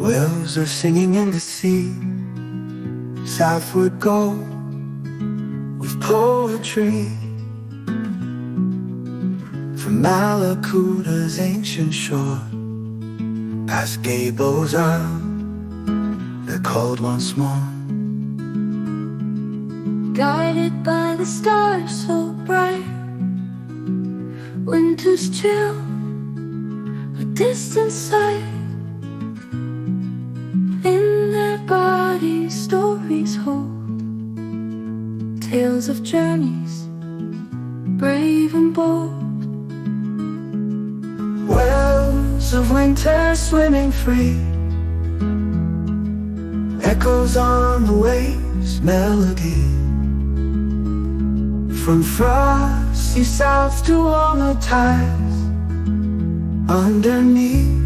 Whales are singing in the sea. Southward go with poetry. From Mallacouta's ancient shore, past Gaybo's isle, they're called once more. Guided by the stars so bright, winter's chill, a distant sight. In their bodies stories hold, tales of journeys, brave and bold. Wells of winter swimming free, echoes on the waves' melody. From frosty south to warmer tides, underneath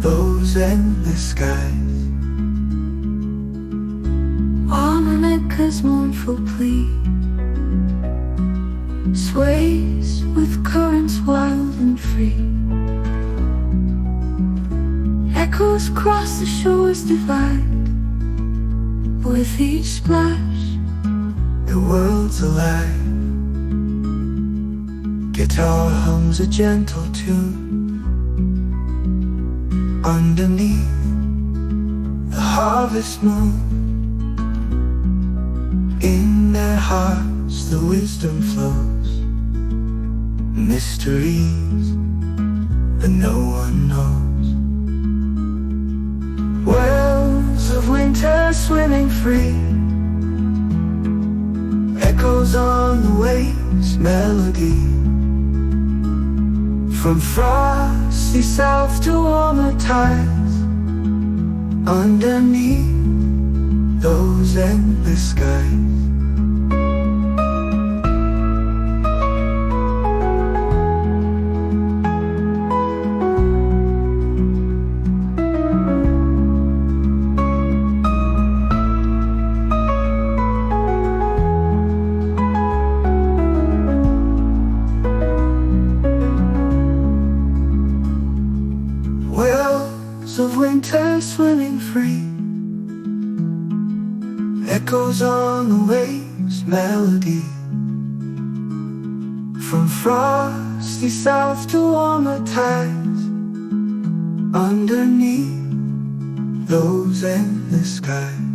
those endless skies. Harmonica's mournful plea sways with currents wild and free. Echoes cross the shores divide, with each splash the world's alive. Guitar hums a gentle tune underneath the harvest moon. In their hearts the wisdom flows, mysteries that no one knows. Wells of winter swimming free, echoes on the waves' melody. From frosty south to warmer tides, underneath those endless skies. Wells of winter swimming free, echoes on the waves' melody. From frosty south to warmer tides, underneath those endless skies.